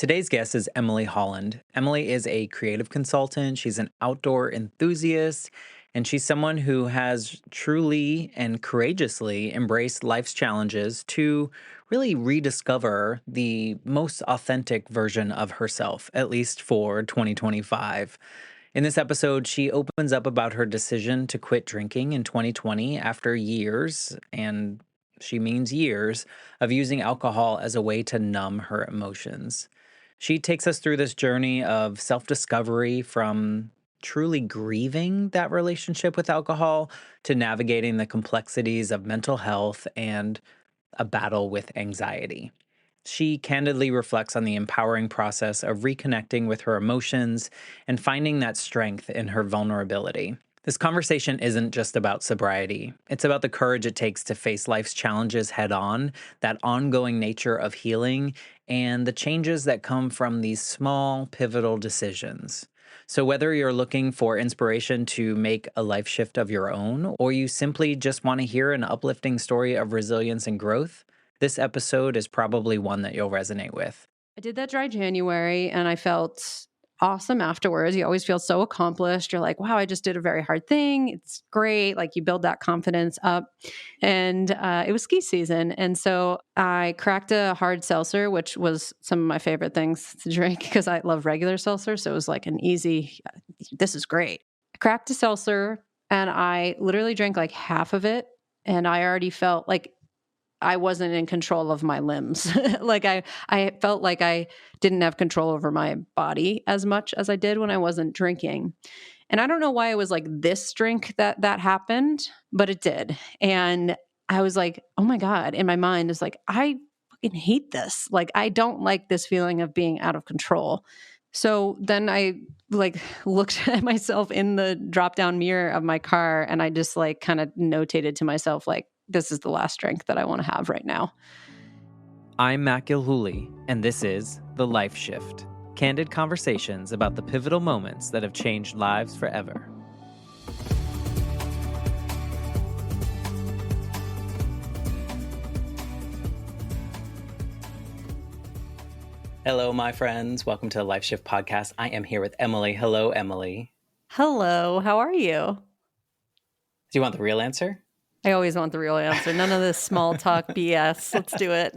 Today's guest is Emily Holland. Emily is a creative consultant. She's an outdoor enthusiast, and she's someone who has truly and courageously embraced life's challenges to really rediscover the most authentic version of herself, at least for 2025. In this episode, she opens up about her decision to quit drinking in 2020 after years, and she means years, of using alcohol as a way to numb her emotions. She takes us through this journey of self discovery from truly grieving that relationship with alcohol to navigating the complexities of mental health and a battle with anxiety. She candidly reflects on the empowering process of reconnecting with her emotions and finding that strength in her vulnerability. This conversation isn't just about sobriety. It's about the courage it takes to face life's challenges head on, that ongoing nature of healing, and the changes that come from these small, pivotal decisions. So, whether you're looking for inspiration to make a life shift of your own, or you simply just want to hear an uplifting story of resilience and growth, this episode is probably one that you'll resonate with. I did that dry January and I felt awesome afterwards. You always feel so accomplished. You're like, wow, I just did a very hard thing. It's great. Like you build that confidence up. And it was ski season. And so I cracked a hard seltzer, which was some of my favorite things to drink because I love regular seltzer. So it was like an easy, this is great. I cracked a seltzer and I literally drank like half of it. And I already felt like I wasn't in control of my limbs. Like I felt like I didn't have control over my body as much as I did when I wasn't drinking. And I don't know why it was like this drink that happened, but it did. And I was like, oh my God, in my mind is like, I fucking hate this. Like, I don't like this feeling of being out of control. So then I like looked at myself in the drop down mirror of my car and I just like kind of notated to myself, like, this is the last drink that I want to have right now. I'm Matt Gilhooly, and this is The Life Shift, candid conversations about the pivotal moments that have changed lives forever. Hello, my friends. Welcome to the Life Shift podcast. I am here with Emily. Hello, Emily. Hello, how are you? Do you want the real answer? I always want the real answer. None of this small talk BS. Let's do it.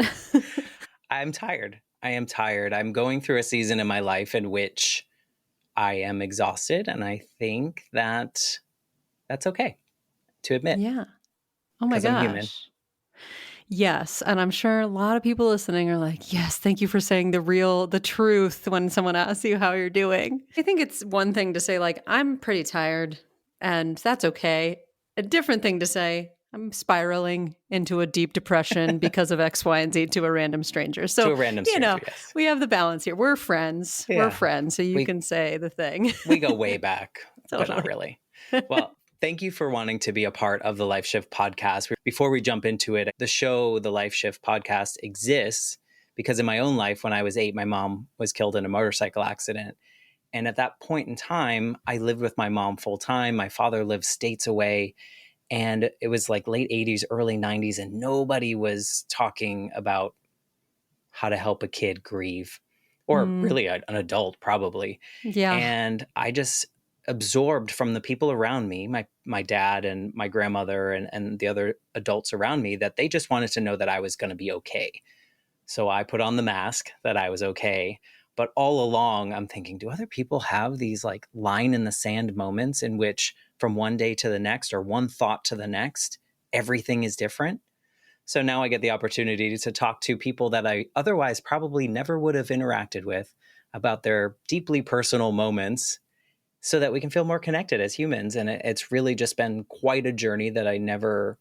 I'm tired. I am tired. I'm going through a season in my life in which I am exhausted, and I think that that's okay to admit. Yeah. Oh my 'Cause I'm human. gosh. Yes. And I'm sure a lot of people listening are like, yes, thank you for saying the truth when someone asks you how you're doing. I think it's one thing to say, like, I'm pretty tired and that's okay. A different thing to say, I'm spiraling into a deep depression because of X, Y, and Z to a random stranger. So, To a random stranger, yes. we have the balance here. We're friends. Yeah. We're friends. So you can say the thing. We go way back, but not Totally. really. Well, thank you for wanting to be a part of the Life Shift podcast. Before we jump into it, the show, the Life Shift podcast, exists because in my own life, when I was 8, my mom was killed in a motorcycle accident. And at that point in time, I lived with my mom full time. My father lived states away. And it was like late 80s, early 90s, and nobody was talking about how to help a kid grieve, or really an adult probably. Yeah. And I just absorbed from the people around me, my dad and my grandmother and the other adults around me, that they just wanted to know that I was going to be okay. So I put on the mask that I was okay. But all along, I'm thinking, do other people have these like line in the sand moments in which from one day to the next or one thought to the next, everything is different? So now I get the opportunity to talk to people that I otherwise probably never would have interacted with about their deeply personal moments so that we can feel more connected as humans. And it's really just been quite a journey that I never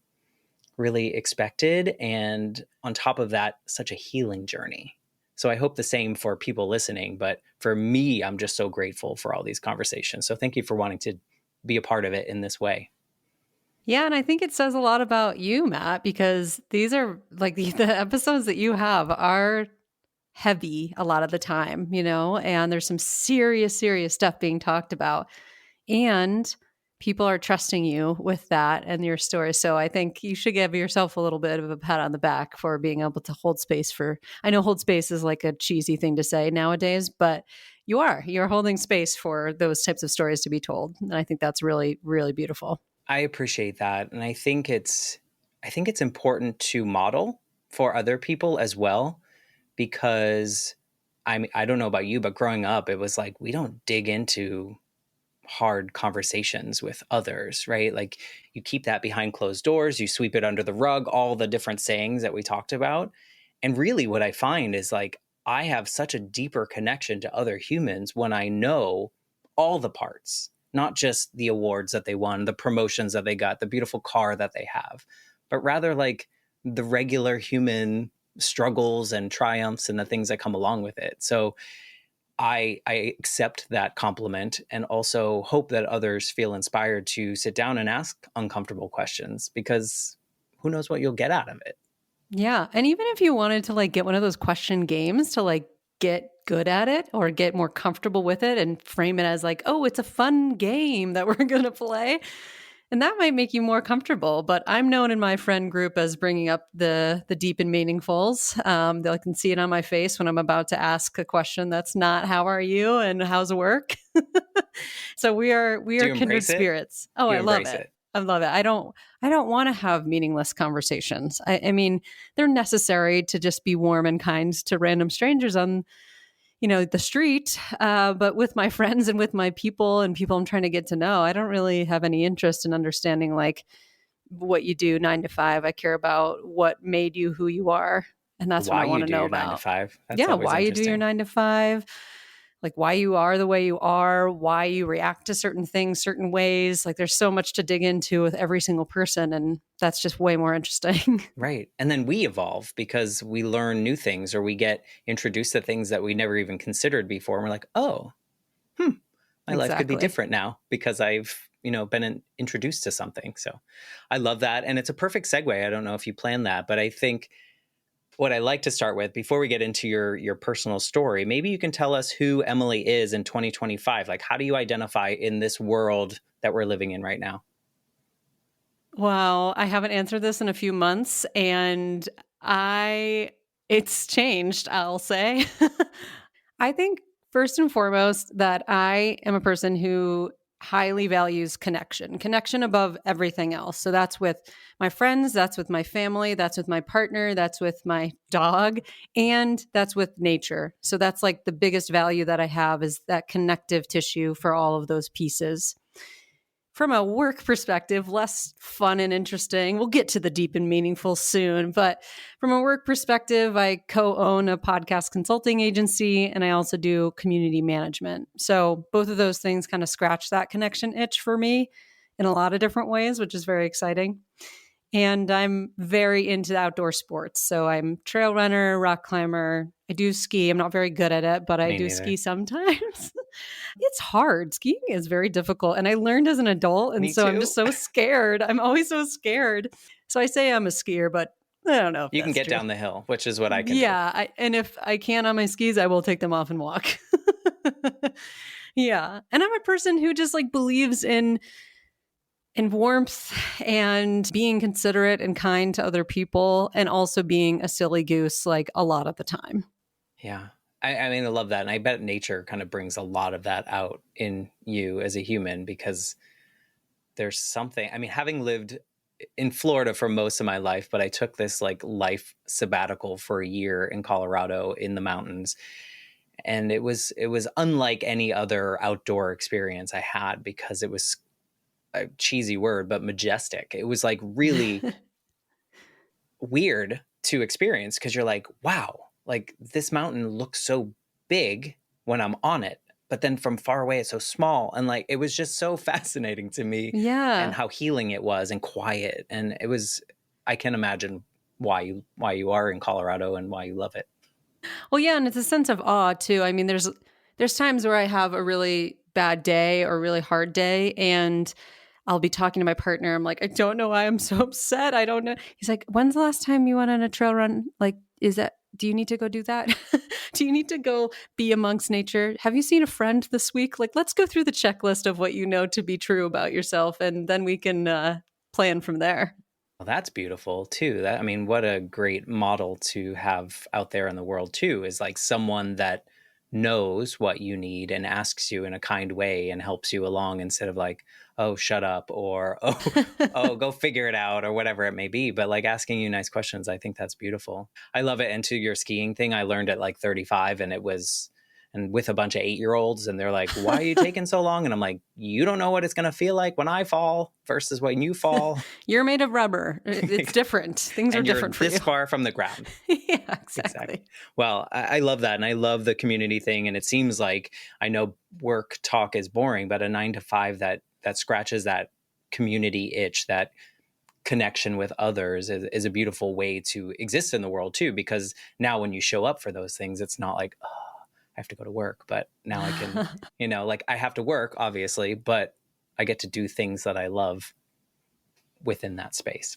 really expected. And on top of that, such a healing journey. So I hope the same for people listening. But for me, I'm just so grateful for all these conversations. So thank you for wanting to be a part of it in this way. Yeah, and I think it says a lot about you, Matt, because these are like the episodes that you have are heavy a lot of the time, and there's some serious, serious stuff being talked about. And people are trusting you with that and your story. So I think you should give yourself a little bit of a pat on the back for being able to hold space for, I know hold space is like a cheesy thing to say nowadays, but you're holding space for those types of stories to be told. And I think that's really, really beautiful. I appreciate that. And I think it's important to model for other people as well, because I don't know about you, but growing up, it was like we don't dig into hard conversations with others, right? Like you keep that behind closed doors, you sweep it under the rug, all the different sayings that we talked about. And really, what I find is like I have such a deeper connection to other humans when I know all the parts, not just the awards that they won, the promotions that they got, the beautiful car that they have, but rather like the regular human struggles and triumphs and the things that come along with it. So I accept that compliment and also hope that others feel inspired to sit down and ask uncomfortable questions, because who knows what you'll get out of it. Yeah. And even if you wanted to like get one of those question games to like get good at it or get more comfortable with it and frame it as like, oh, it's a fun game that we're going to play. And that might make you more comfortable. But I'm known in my friend group as bringing up the deep and meaningfuls. They can see it on my face when I'm about to ask a question that's not "How are you?" and "How's work?" So we Do are you kindred embrace it? spirits. Oh, You I love embrace it. it. I love it. I don't want to have meaningless conversations. I mean, they're necessary to just be warm and kind to random strangers on the street. But with my friends and with my people and people I'm trying to get to know, I don't really have any interest in understanding like what you do 9 to 5. I care about what made you who you are. And that's what Why I want you to do know your nine to about. five. That's Yeah, always why you do your interesting. 9 to 5, like why you are the way you are, why you react to certain things certain ways. Like there's so much to dig into with every single person. And that's just way more interesting. Right. And then we evolve because we learn new things or we get introduced to things that we never even considered before. And we're like, oh, my life could be Exactly. different now because I've, been introduced to something. So I love that. And it's a perfect segue. I don't know if you planned that, but I think what I like to start with before we get into your personal story, maybe you can tell us who Emily is in 2025. Like, how do you identify in this world that we're living in right now? Well, I haven't answered this in a few months and it's changed, I'll say. I think first and foremost that I am a person who highly values connection above everything else. So that's with my friends, that's with my family, that's with my partner, that's with my dog, and that's with nature. So that's like the biggest value that I have is that connective tissue for all of those pieces. From a work perspective, less fun and interesting. We'll get to the deep and meaningful soon. But from a work perspective, I co own a podcast consulting agency and I also do community management. So both of those things kind of scratch that connection itch for me in a lot of different ways, which is very exciting. And I'm very into outdoor sports. So I'm trail runner, rock climber. I do ski. I'm not very good at it, but I Me do ski neither. sometimes. It's hard. Skiing is very difficult. And I learned as an adult. And Me so I'm just too. so scared. I'm always so scared. So I say I'm a skier, but I don't know if You can that's get true. down the hill, which is what I can do. Yeah. And if I can on my skis, I will take them off and walk. Yeah. And I'm a person who just like believes in warmth and being considerate and kind to other people and also being a silly goose like a lot of the time. Yeah. I mean, I love that. And I bet nature kind of brings a lot of that out in you as a human because there's something, I mean, having lived in Florida for most of my life, but I took this like life sabbatical for a year in Colorado in the mountains. And it was unlike any other outdoor experience I had because it was a cheesy word, but majestic. It was like really weird to experience because you're like, wow, like this mountain looks so big when I'm on it, but then from far away it's so small. And like it was just so fascinating to me and Yeah. how healing it was and quiet. And it was I can imagine why you are in Colorado and why you love it. Well, yeah, and it's a sense of awe too. I mean, there's times where I have a really bad day or really hard day and I'll be talking to my partner. I'm like, I don't know why I'm so upset. I don't know. He's like, when's the last time you went on a trail run? Like, do you need to go do that? Do you need to go be amongst nature? Have you seen a friend this week? Like, let's go through the checklist of what you know to be true about yourself, and then we can plan from there. Well, that's beautiful too. That, I mean, what a great model to have out there in the world too, is like someone that knows what you need and asks you in a kind way and helps you along instead of like, oh, shut up, or oh, go figure it out, or whatever it may be. But like asking you nice questions, I think that's beautiful. I love it. And to your skiing thing, I learned at like 35, and it was and with a bunch of 8-year-olds, and they're like, why are you taking so long? And I'm like, you don't know what it's going to feel like when I fall versus when you fall. You're made of rubber. It's different. Things are And you're different for this you. far from the ground. Yeah, Exactly. exactly. Well, I love that. And I love the community thing. And it seems like, I know work talk is boring, but a 9 to 5 that scratches that community itch, that connection with others is a beautiful way to exist in the world too. Because now when you show up for those things, it's not like, oh, I have to go to work, but now I can, like I have to work, obviously, but I get to do things that I love within that space.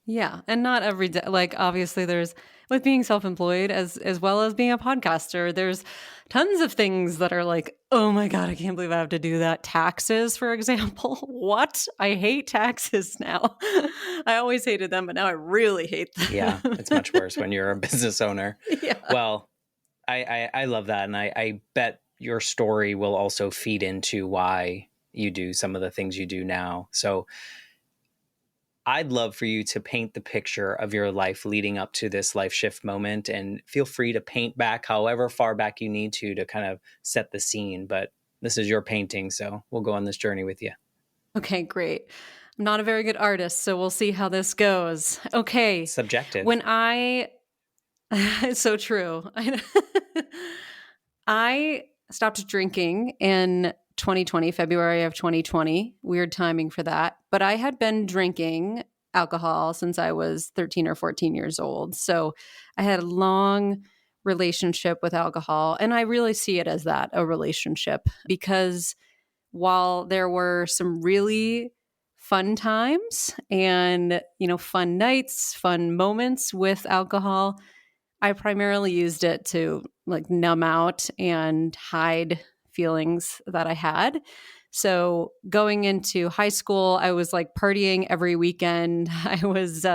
Yeah, and not every day. Like obviously, there's with being self-employed as well as being a podcaster. There's tons of things that are like, oh my god, I can't believe I have to do that. Taxes, for example. What? I hate taxes now. I always hated them, but now I really hate Yeah, them. it's much worse when you're a business owner. Yeah. Well, I love that. And I bet your story will also feed into why you do some of the things you do now. So I'd love for you to paint the picture of your life leading up to this life shift moment, and feel free to paint back however far back you need to kind of set the scene. But this is your painting, so we'll go on this journey with you. Okay, great. I'm not a very good artist, so we'll see how this goes. Okay. Subjective. When I it's so true. I stopped drinking in 2020, February of 2020. Weird timing for that. But I had been drinking alcohol since I was 13 or 14 years old. So I had a long relationship with alcohol. And I really see it as that, a relationship, because while there were some really fun times and, fun nights, fun moments with alcohol, I primarily used it to like numb out and hide feelings that I had. So going into high school, I was like partying every weekend. I was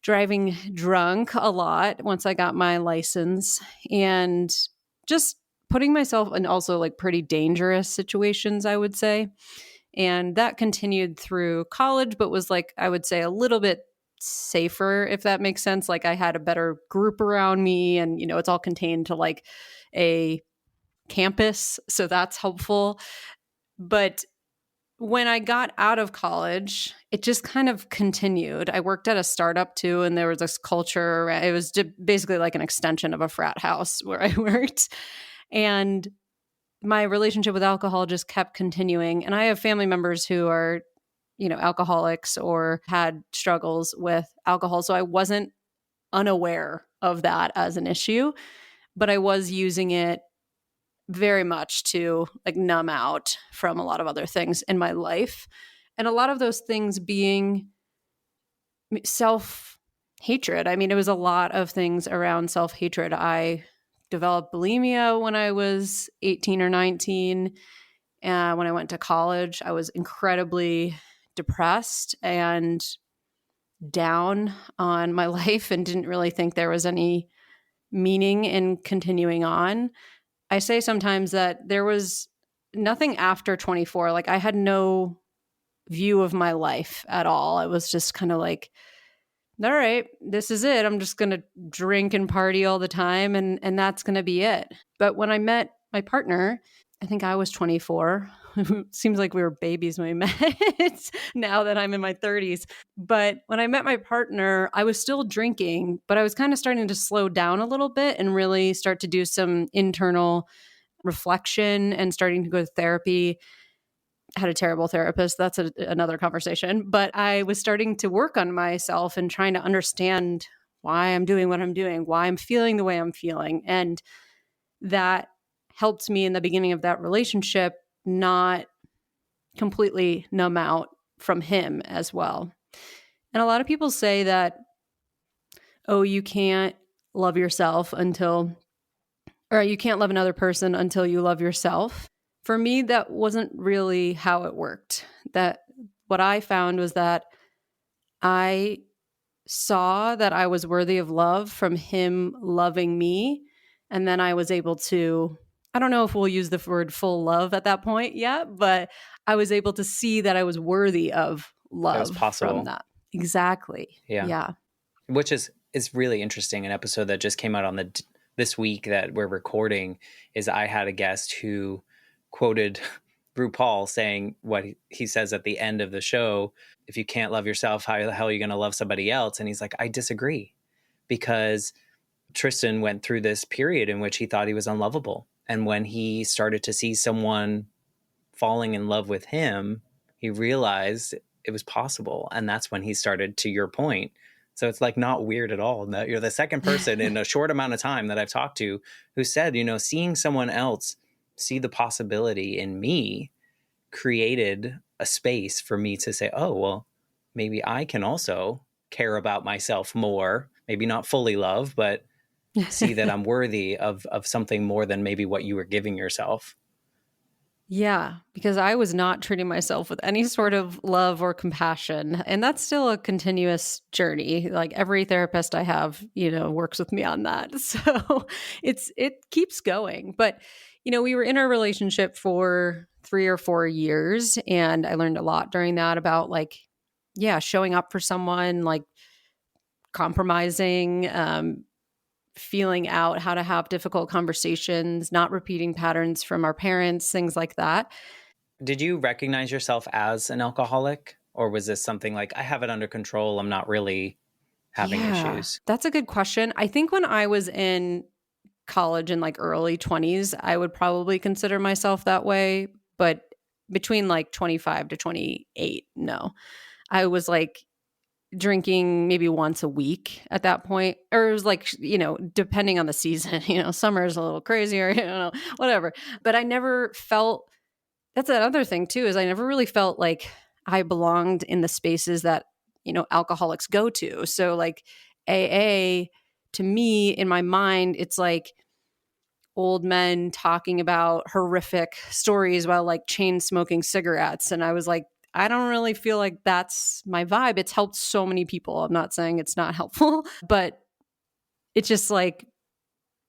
driving drunk a lot once I got my license, and just putting myself in also like pretty dangerous situations, I would say. And that continued through college, but was like, I would say, a little bit safer, if that makes sense. Like I had a better group around me, and, it's all contained to like a campus. So that's helpful. But when I got out of college, it just kind of continued. I worked at a startup too, and there was this culture. It was basically like an extension of a frat house where I worked. And my relationship with alcohol just kept continuing. And I have family members who are, alcoholics or had struggles with alcohol. So I wasn't unaware of that as an issue, but I was using it very much to like numb out from a lot of other things in my life. And a lot of those things being self hatred. I mean, it was a lot of things around self hatred. I developed bulimia when I was 18 or 19. When I went to college, I was incredibly depressed and down on my life and didn't really think there was any meaning in continuing on. I say sometimes that there was nothing after 24. Like I had no view of my life at all. It was just kind of like, all right, this is it. I'm just going to drink and party all the time, and that's going to be it. But when I met my partner, I think I was 24. Seems like we were babies when we met now that I'm in my 30s. But when I met my partner, I was still drinking, but I was kind of starting to slow down a little bit and really start to do some internal reflection and starting to go to therapy. I had a terrible therapist. That's another conversation. But I was starting to work on myself and trying to understand why I'm doing what I'm doing, why I'm feeling the way I'm feeling. And that helped me in the beginning of that relationship not completely numb out from him as well. And a lot of people say that, oh, you can't love yourself until Or you can't love another person until you love yourself. For me, that wasn't really how it worked. That what I found was that I saw that I was worthy of love from him loving me. And then I was able to, I don't know if we'll use the word full love at that point yet, but I was able to see that I was worthy of That was love from possible. that. Exactly. Yeah. Yeah. Which is really interesting. An episode that just came out on this week that we're recording is I had a guest who quoted RuPaul saying what he says at the end of the show: if you can't love yourself, how the hell are you going to love somebody else? And he's like, I disagree, because Tristan went through this period in which he thought he was unlovable. And when he started to see someone falling in love with him, he realized it was possible. And that's when he started, to your point. So it's like not weird at all. You're the second person in a short amount of time that I've talked to who said, seeing someone else see the possibility in me created a space for me to say, oh, well, maybe I can also care about myself more, maybe not fully love, but see that I'm worthy of something more than maybe what you were giving yourself. Yeah, because I was not treating myself with any sort of love or compassion. And that's still a continuous journey. Like every therapist I have, works with me on that. So it keeps going. But, we were in a relationship for 3 or 4 years, and I learned a lot during that about showing up for someone, like compromising, feeling out how to have difficult conversations, not repeating patterns from our parents, things like that. Did you recognize yourself as an alcoholic, or was this something like, I have it under control, I'm not really having Yeah, issues? that's a good question. I think when I was in college in early 20s, I would probably consider myself that way. But between 25 to 28, no. I was drinking maybe once a week at that point. Or it was depending on the season, summer is a little crazier, whatever. But I never felt, that's another thing too, is I never really felt like I belonged in the spaces that, alcoholics go to. So AA, to me, in my mind, it's like old men talking about horrific stories while chain smoking cigarettes. And I was like, I don't really feel like that's my vibe. It's helped so many people. I'm not saying it's not helpful, but it just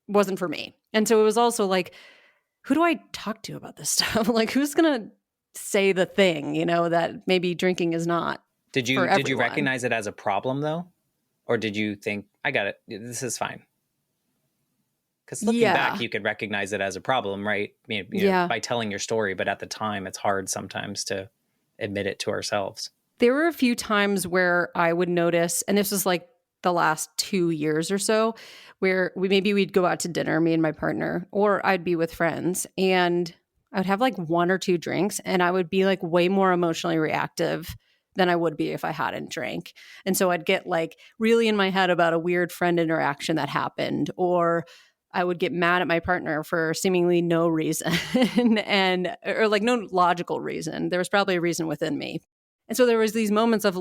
wasn't for me. And so it was also who do I talk to about this stuff? Who's going to say the thing, that maybe drinking is not for Did you everyone? recognize it as a problem though? Or did you think, I got it, this is fine? Because looking back, Yeah. you could recognize it as a problem, right? Yeah. By telling your story, but at the time, it's hard sometimes to admit it to ourselves. There were a few times where I would notice, and this was the last 2 years or so, where we'd go out to dinner, me and my partner, or I'd be with friends, and I would have one or two drinks, and I would be way more emotionally reactive than I would be if I hadn't drank. And so I'd get really in my head about a weird friend interaction that happened, or I would get mad at my partner for seemingly no reason and or no logical reason. There was probably a reason within me. And so there was these moments of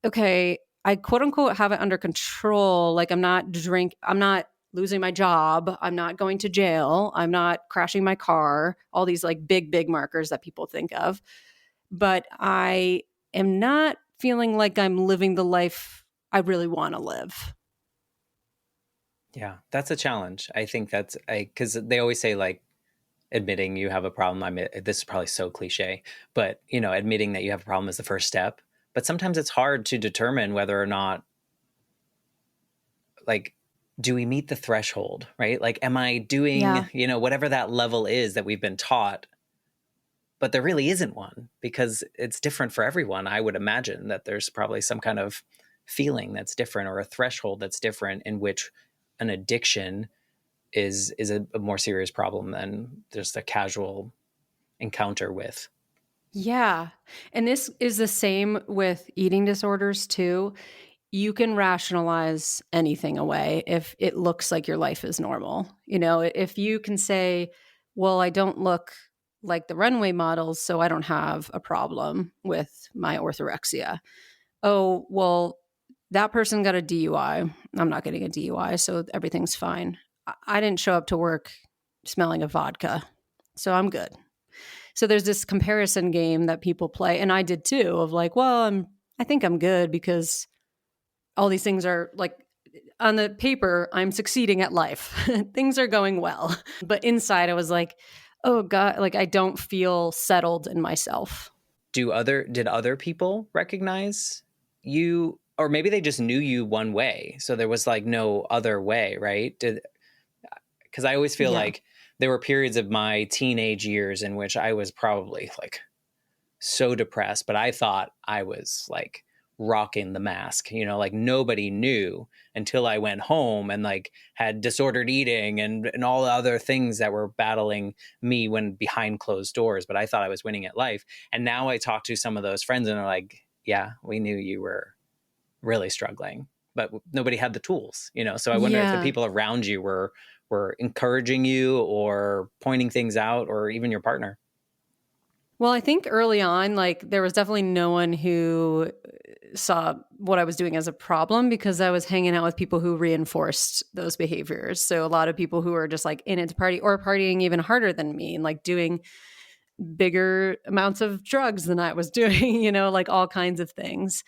okay, I quote unquote have it under control. I'm not losing my job. I'm not going to jail. I'm not crashing my car. All these big markers that people think of. But I am not feeling like I'm living the life I really want to live. Yeah, that's a challenge. I think because they always say admitting you have a problem. I mean, this is probably so cliche, but admitting that you have a problem is the first step. But sometimes it's hard to determine whether or not, do we meet the threshold, right? Am I doing, Yeah. whatever that level is that we've been taught, but there really isn't one because it's different for everyone. I would imagine that there's probably some kind of feeling that's different or a threshold that's different in which an addiction is a more serious problem than just a casual encounter with. Yeah. And this is the same with eating disorders too. You can rationalize anything away if it looks like your life is normal. If you can say, well, I don't look like the runway models, so I don't have a problem with my orthorexia. Oh, well, that person got a DUI. I'm not getting a DUI, so everything's fine. I didn't show up to work smelling of vodka, so I'm good. So there's this comparison game that people play, and I did too, of like, well, I think I'm good because all these things are like on the paper, I'm succeeding at life. Things are going well. But inside I was like, oh God, like I don't feel settled in myself. Did other people recognize you, or maybe they just knew you one way, so there was like no other way, right? Did Because I always feel Yeah. like there were periods of my teenage years in which I was probably like so depressed, but I thought I was like rocking the mask, like nobody knew until I went home and like had disordered eating and all the other things that were battling me when behind closed doors. But I thought I was winning at life. And now I talk to some of those friends and they're like, yeah, we knew you were really struggling, but nobody had the tools, So I wonder if the Yeah. people around you were encouraging you or pointing things out, or even your partner. Well, I think early on, like there was definitely no one who saw what I was doing as a problem because I was hanging out with people who reinforced those behaviors. So a lot of people who were just like in it to party or partying even harder than me and like doing bigger amounts of drugs than I was doing, like all kinds of things.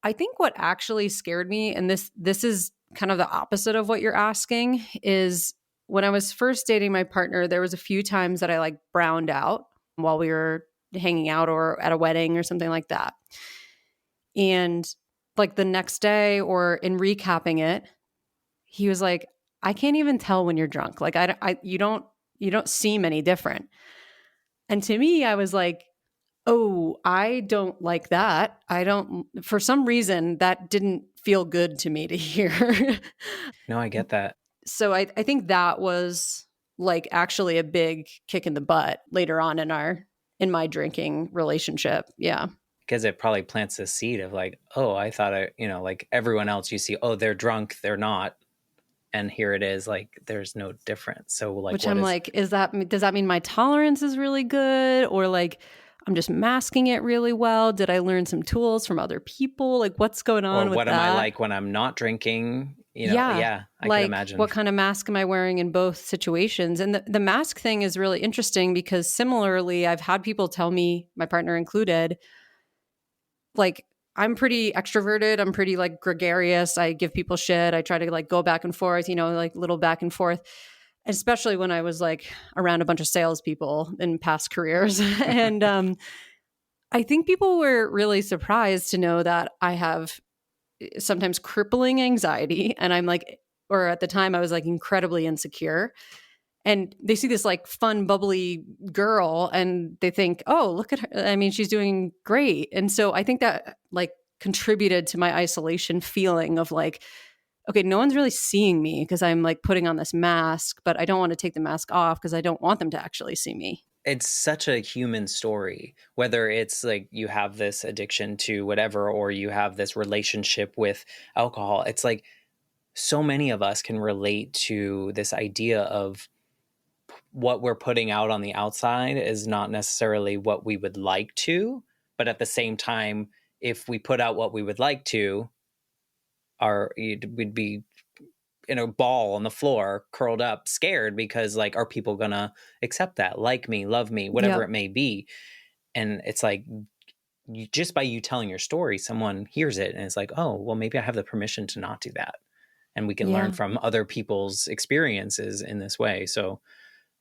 I think what actually scared me, and this is kind of the opposite of what you're asking, is when I was first dating my partner, there was a few times that I like browned out while we were hanging out or at a wedding or something like that. And like the next day or in recapping it, he was like, I can't even tell when you're drunk. Like you don't seem any different. And to me, I was like, oh, I don't like that. I don't, for some reason, that didn't feel good to me to hear. No, I get that. So I think that was like actually a big kick in the butt later on in my drinking relationship. Yeah. Because it probably plants a seed of like, oh, I thought like everyone else you see, oh, they're drunk, they're not. And here it is, like, there's no difference. So, like, Which what I'm is, like, does that mean my tolerance is really good? Or like, I'm just masking it really well? Did I learn some tools from other people? Like, what's going or on with what am I that? like when I'm not drinking? Yeah. Yeah, I can Like, imagine. what kind of mask am I wearing in both situations? And the mask thing is really interesting because similarly, I've had people tell me, my partner included, like, I'm pretty extroverted. I'm pretty like gregarious. I give people shit. I try to like go back and forth, like little back and forth, especially when I was like around a bunch of salespeople in past careers. And I think people were really surprised to know that I have sometimes crippling anxiety. And I'm like, or at the time, I was like incredibly insecure. And they see this like fun, bubbly girl and they think, oh, look at her. I mean, she's doing great. And so I think that like contributed to my isolation feeling of like, okay, no one's really seeing me because I'm like putting on this mask, but I don't want to take the mask off because I don't want them to actually see me. It's such a human story, whether it's like you have this addiction to whatever, or you have this relationship with alcohol. It's like so many of us can relate to this idea of what we're putting out on the outside is not necessarily what we would like to, but at the same time, if we put out what we would like to, we'd be in a ball on the floor, curled up, scared because like, are people gonna accept that, like me, love me, whatever it Yep. may be? And it's like, just by you telling your story, someone hears it and it's like, oh, well, maybe I have the permission to not do that, and we can learn Yeah. from other people's experiences in this way. So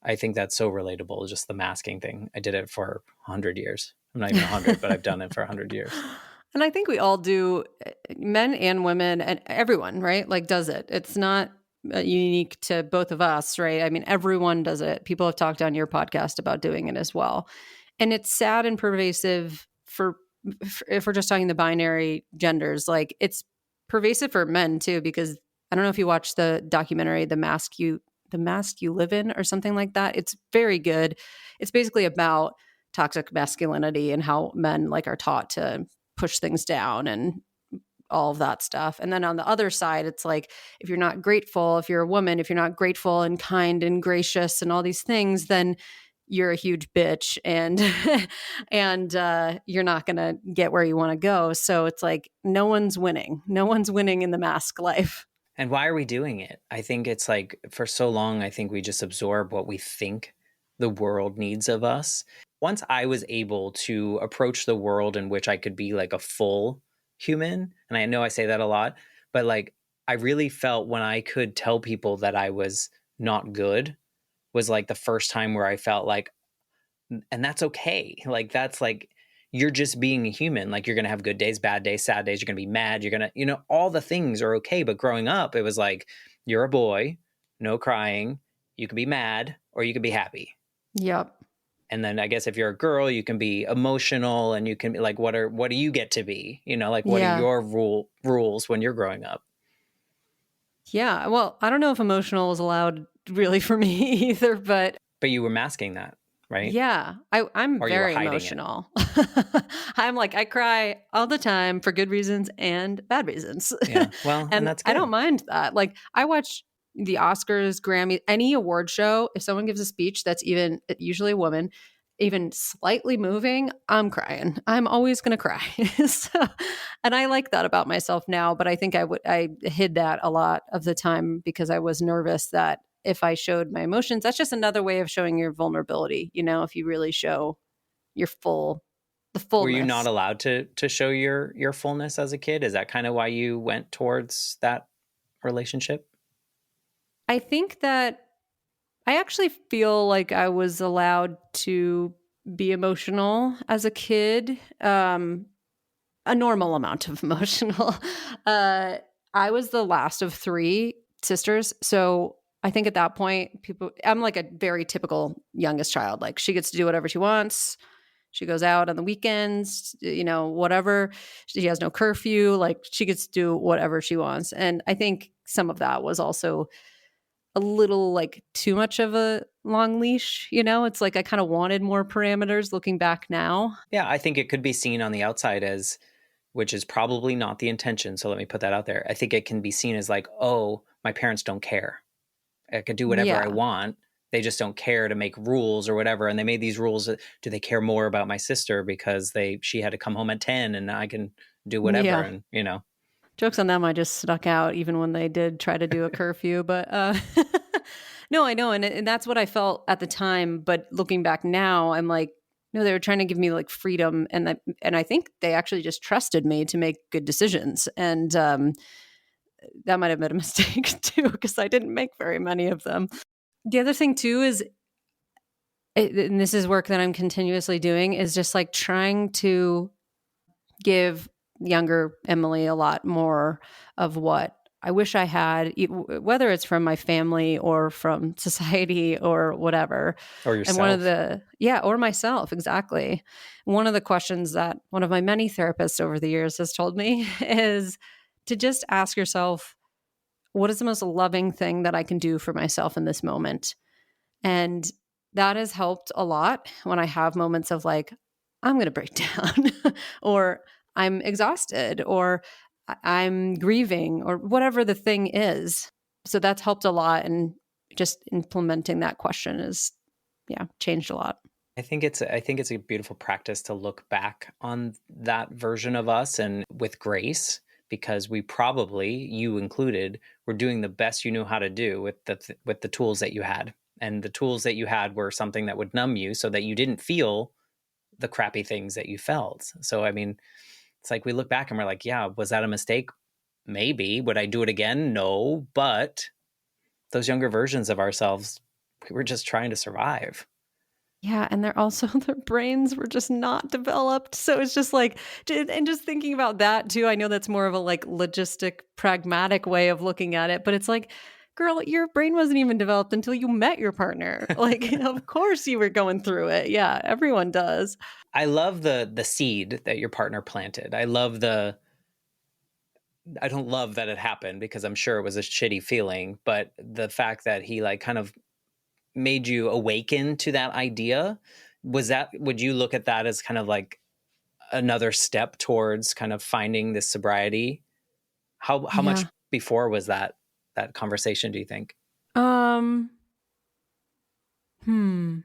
I think that's so relatable, just the masking thing. I did it for 100 years. I'm not even 100, but I've done it for 100 years. And I think we all do, men and women and everyone, right? Like, does it. It's not unique to both of us, right? I mean, everyone does it. People have talked on your podcast about doing it as well. And it's sad and pervasive for if we're just talking the binary genders, like it's pervasive for men too, because I don't know if you watched the documentary, The Mask You Live In or something like that. It's very good. It's basically about toxic masculinity and how men like are taught to push things down and all of that stuff. And then on the other side, it's like if you're not grateful, if you're a woman, if you're not grateful and kind and gracious and all these things, then you're a huge bitch and you're not going to get where you want to go. So it's like no one's winning. No one's winning in the mask life. And why are we doing it? I think it's like for so long, I think we just absorb what we think the world needs of us. Once I was able to approach the world in which I could be like a full human, and I know I say that a lot, but like I really felt when I could tell people that I was not good was like the first time where I felt like, and that's okay. Like that's like you're just being a human. Like you're gonna have good days, bad days, sad days. You're gonna be mad. You're gonna, all the things are okay. But growing up, it was like you're a boy, no crying. You can be mad or you can be happy. Yep. And then I guess if you're a girl, you can be emotional and you can be like, what do you get to be? Like what are Yeah. your rules when you're growing up? Yeah. Well, I don't know if emotional was allowed really for me either, but But you were masking that, right? yeah, I'm Or you were very hiding it. emotional. I'm like, I cry all the time for good reasons and bad reasons. Yeah. Well, and And that's I don't good. mind that. Like, I watch the Oscars, Grammy, any award show. If someone gives a speech that's even, usually a woman, even slightly moving, I'm crying. I'm always going to cry. So, and I like that about myself now, but I think I hid that a lot of the time because I was nervous that if I showed my emotions, that's just another way of showing your vulnerability, if you really show your the Were you not fullness. allowed to show your fullness as a kid? Is that kind of why you went towards that relationship? I think that I actually feel like I was allowed to be emotional as a kid, a normal amount of emotional. Uh, I was the last of three sisters. So I think at that point, I'm like a very typical youngest child. Like she gets to do whatever she wants. She goes out on the weekends, whatever. She has no curfew. Like she gets to do whatever she wants. And I think some of that was also a little like too much of a long leash. It's like I kind of wanted more parameters looking back now. Yeah, I think it could be seen on the outside as, which is probably not the intention. So let me put that out there. I think it can be seen as like, oh, my parents don't care. I could do whatever I Yeah. want. They just don't care to make rules or whatever. And they made these rules. Do they care more about my sister because she had to come home at 10 and I can do whatever? Yeah. And. Jokes on them, I just snuck out even when they did try to do a curfew. But no, I know. And that's what I felt at the time. But looking back now, I'm like, no, they were trying to give me like freedom. And I think they actually just trusted me to make good decisions. And that might have been a mistake too, because I didn't make very many of them. The other thing too is, and this is work that I'm continuously doing, is just like trying to give younger Emily a lot more of what I wish I had, whether it's from my family or from society or whatever. Or And yourself. or myself, exactly. One of the questions that one of my many therapists over the years has told me is to just ask yourself, what is the most loving thing that I can do for myself in this moment? And that has helped a lot when I have moments of like, I'm going to break down, or I'm exhausted, or I'm grieving, or whatever the thing is. So that's helped a lot. And just implementing that question is, yeah, changed a lot. I think it's a beautiful practice to look back on that version of us and with grace, because we probably, you included, were doing the best you knew how to do with the tools that you had. And the tools that you had were something that would numb you so that you didn't feel the crappy things that you felt. So I mean, it's like we look back and we're like, yeah, was that a mistake? Maybe. Would I do it again? No. But those younger versions of ourselves, we were just trying to survive. Yeah, and they're also their brains were just not developed. So it's just like and just thinking about that too, I know that's more of a like logistic, pragmatic way of looking at it, but it's like, girl, your brain wasn't even developed until you met your partner. Like, of course you were going through it. Yeah, everyone does. I love the seed that your partner planted. I don't love that it happened because I'm sure it was a shitty feeling, but the fact that he like kind of made you awaken to that idea, would you look at that as kind of like another step towards kind of finding this sobriety? How much Yeah. before was that conversation, do you think? Um, hmm.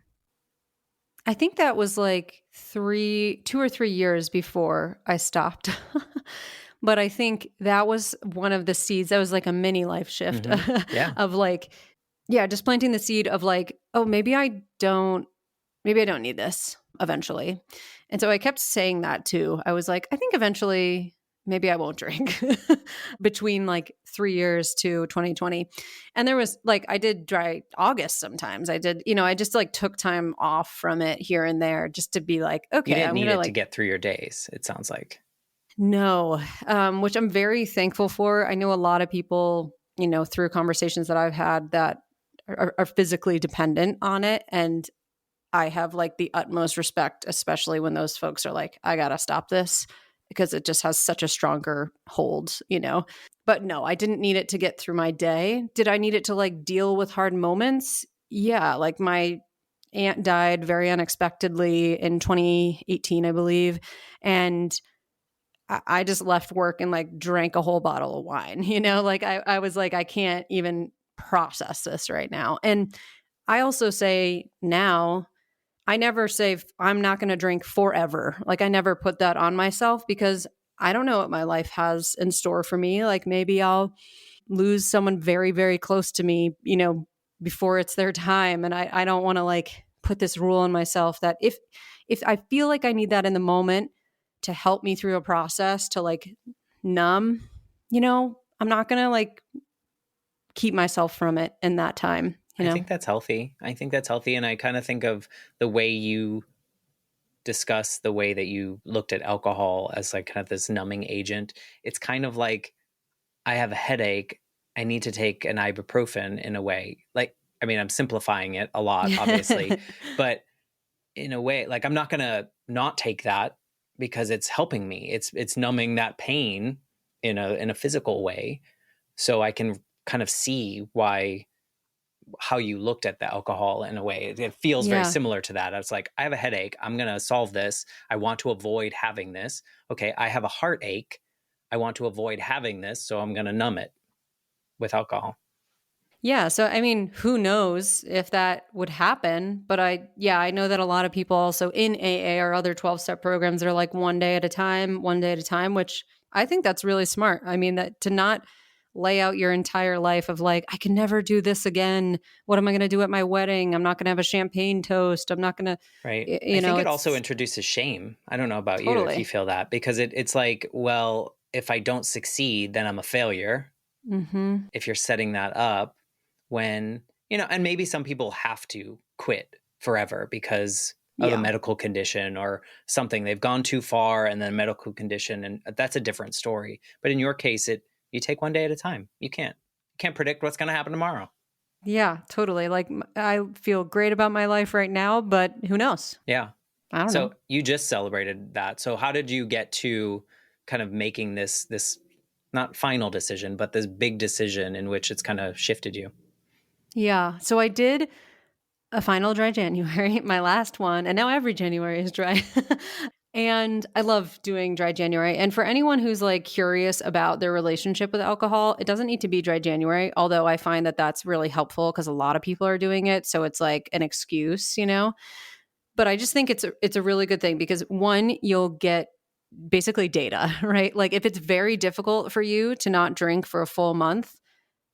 I think that was like 2 or 3 years before I stopped. But I think that was one of the seeds. That was like a mini life shift Yeah. of like, yeah, just planting the seed of like, oh, maybe I don't need this eventually. And so I kept saying that too. I was like, I think eventually maybe I won't drink between like 3 years to 2020. And there was like, I did dry August sometimes. I did, I just like took time off from it here and there just to be like, You okay, didn't I'm going need to it to like, get through your days, it sounds like. no, which I'm very thankful for. I know a lot of people, through conversations that I've had that are physically dependent on it. And I have like the utmost respect, especially when those folks are like, I got to stop this because it just has such a stronger hold. But no, I didn't need it to get through my day. Did I need it to like deal with hard moments? Yeah. Like my aunt died very unexpectedly in 2018, I believe. And I just left work and like drank a whole bottle of wine, like I was like, I can't even process this right now. And I also say now, I never say I'm not going to drink forever. Like I never put that on myself because I don't know what my life has in store for me. Like maybe I'll lose someone very, very close to me, before it's their time. And I don't want to like put this rule on myself that if I feel like I need that in the moment to help me through a process to like numb, I'm not going to like keep myself from it in that time, I think that's healthy. I think that's healthy. And I kind of think of the way you discuss the way that you looked at alcohol as like kind of this numbing agent. It's kind of like I have a headache. I need to take an ibuprofen in a way. Like, I mean, I'm simplifying it a lot, obviously, but in a way, like I'm not going to not take that because it's helping me. It's numbing that pain in a physical way. So I can kind of see how you looked at the alcohol in a way. It feels very Yeah. similar to that. I was like, I have a headache. I'm going to solve this. I want to avoid having this. Okay. I have a heartache. I want to avoid having this. So I'm going to numb it with alcohol. Yeah. So, I mean, who knows if that would happen? But I know that a lot of people also in AA or other 12-step programs are like one day at a time, which I think that's really smart. I mean, that to not lay out your entire life of like, I can never do this again. What am I going to do at my wedding? I'm not going to have a champagne toast. I'm not going to, Right. I think it also it's introduces shame. I don't know about you if you totally. feel that, because it's like, well, if I don't succeed, then I'm a failure. Hmm. If you're setting that up when, and maybe some people have to quit forever because of a Yeah. medical condition or something. They've gone too far and then a medical condition, and that's a different story. But in your case, you take one day at a time. You can't predict what's going to happen tomorrow. Yeah, totally. Like I feel great about my life right now, but who knows? Yeah. I don't know. So you just celebrated that. So how did you get to kind of making this not final decision, but this big decision in which it's kind of shifted you? Yeah. So I did a final dry January, my last one, and now every January is dry. And I love doing dry January. And for anyone who's like curious about their relationship with alcohol, it doesn't need to be dry January, although I find that that's really helpful because a lot of people are doing it. So it's like an excuse. But I just think it's a really good thing because one, you'll get basically data, right? Like if it's very difficult for you to not drink for a full month,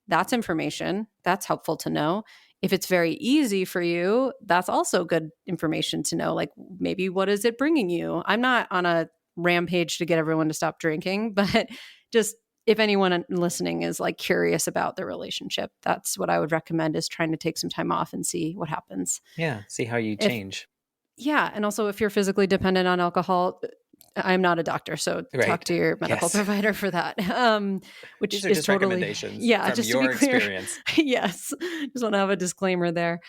that's information. That's helpful to know. If it's very easy for you, that's also good information to know. Like maybe what is it bringing you? I'm not on a rampage to get everyone to stop drinking, but just if anyone listening is like curious about the relationship, that's what I would recommend is trying to take some time off and see what happens. Yeah. See how you If change. yeah, and also if you're physically dependent on alcohol, I'm not a doctor, so talk Right. to your medical Yes. provider for that. Which These are is just totally, recommendations yeah, from just to be your clear. experience. Yes. Just want to have a disclaimer there.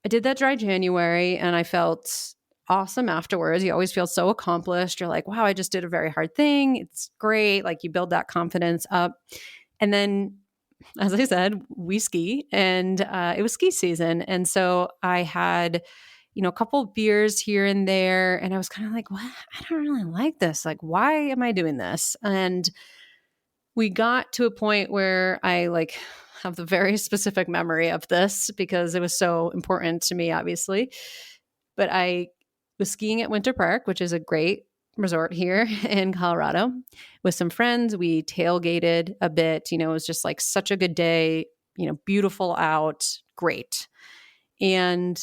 I did that dry January and I felt awesome afterwards. You always feel so accomplished. You're like, wow, I just did a very hard thing. It's great. Like you build that confidence up. And then, as I said, we ski and it was ski season. And so I had a couple of beers here and there. And I was kind of like, what? I don't really like this. Like, why am I doing this? And we got to a point where I like have the very specific memory of this because it was so important to me, obviously. But I was skiing at Winter Park, which is a great resort here in Colorado with some friends. We tailgated a bit. It was just like such a good day, beautiful out, great. And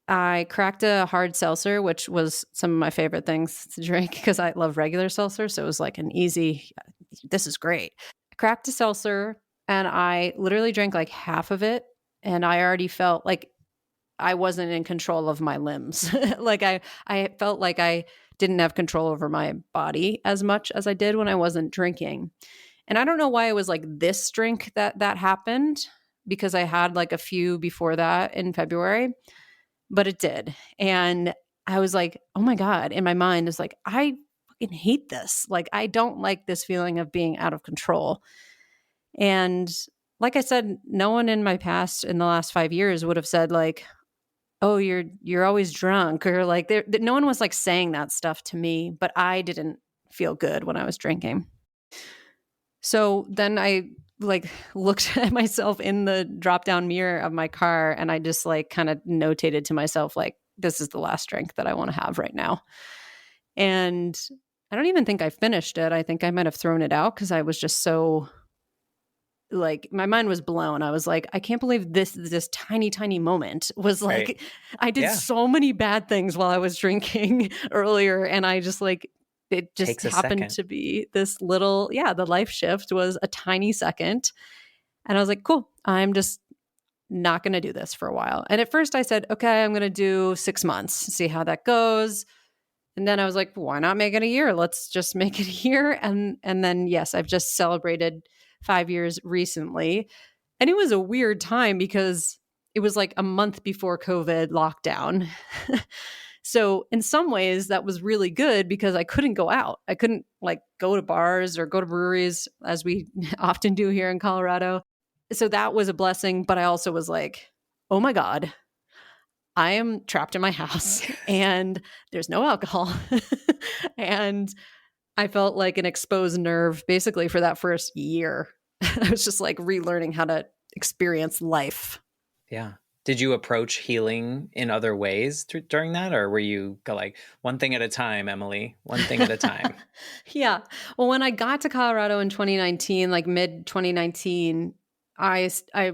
I cracked a hard seltzer, which was some of my favorite things to drink because I love regular seltzer. So it was like an easy, this is great. I cracked a seltzer and I literally drank like half of it. And I already felt like I wasn't in control of my limbs. Like I felt like I didn't have control over my body as much as I did when I wasn't drinking. And I don't know why it was like this drink that happened, because I had like a few before that in February, but it did. And I was like, oh my God, in my mind, is like, I fucking hate this. Like, I don't like this feeling of being out of control. And like I said, no one in my past in the last 5 years would have said, like, oh, you're always drunk, or like no one was like saying that stuff to me, but I didn't feel good when I was drinking. So then I like looked at myself in the drop down mirror of my car and I just like kind of notated to myself, like, this is the last drink that I want to have right now. And I don't even think I finished it. I think I might have thrown it out because I was just so, like, my mind was blown. I was like, I can't believe this tiny, tiny moment was like, Right. I did Yeah. so many bad things while I was drinking earlier. And I just like, it just Takes a happened second. to be this little, the life shift was a tiny second. And I was like, cool, I'm just not going to do this for a while. And at first I said, okay, I'm going to do 6 months, see how that goes. And then I was like, why not make it a year? Let's just make it a year. And then, yes, I've just celebrated 5 years recently. And it was a weird time because it was like a month before COVID lockdown. So in some ways that was really good because I couldn't go out. I couldn't like go to bars or go to breweries as we often do here in Colorado. So that was a blessing. But I also was like, oh my God, I am trapped in my house and there's no alcohol. And I felt like an exposed nerve basically for that first year. I was just like relearning how to experience life. Yeah. Did you approach healing in other ways during that? Or were you like, one thing at a time, Emily, one thing at a time? Yeah. Well, when I got to Colorado in 2019, like mid 2019, I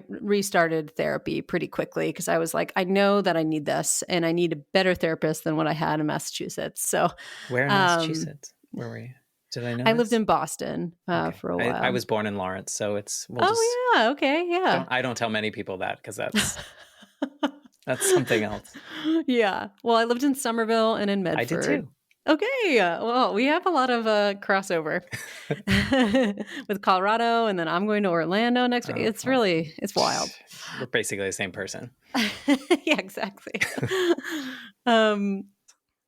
restarted therapy pretty quickly because I was like, I know that I need this and I need a better therapist than what I had in Massachusetts. So Where in um, Massachusetts? Where were you? Did I know I lived this? in Boston Okay. for a I while. was born in Lawrence, so we'll just Oh, yeah. Okay. Yeah. I don't tell many people that because that's something else. Yeah. Well, I lived in Somerville and in I did Medford. too. Okay. Well, we have a lot of crossover with Colorado, and then I'm going to Orlando next week. Oh, It's well, really, it's wild. we're basically the same person. Yeah, exactly. um,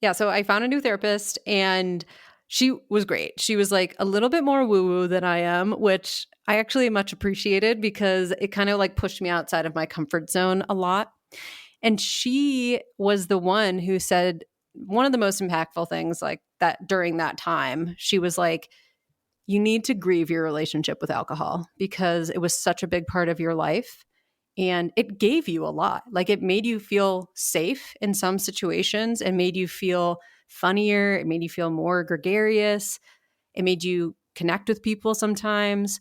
yeah. So I found a new therapist, and she was great. She was like a little bit more woo woo than I am, which I actually much appreciated because it kind of like pushed me outside of my comfort zone a lot. And she was the one who said one of the most impactful things like that during that time. She was like, you need to grieve your relationship with alcohol because it was such a big part of your life. And it gave you a lot. Like it made you feel safe in some situations. It made you feel funnier. It made you feel more gregarious. It made you connect with people sometimes.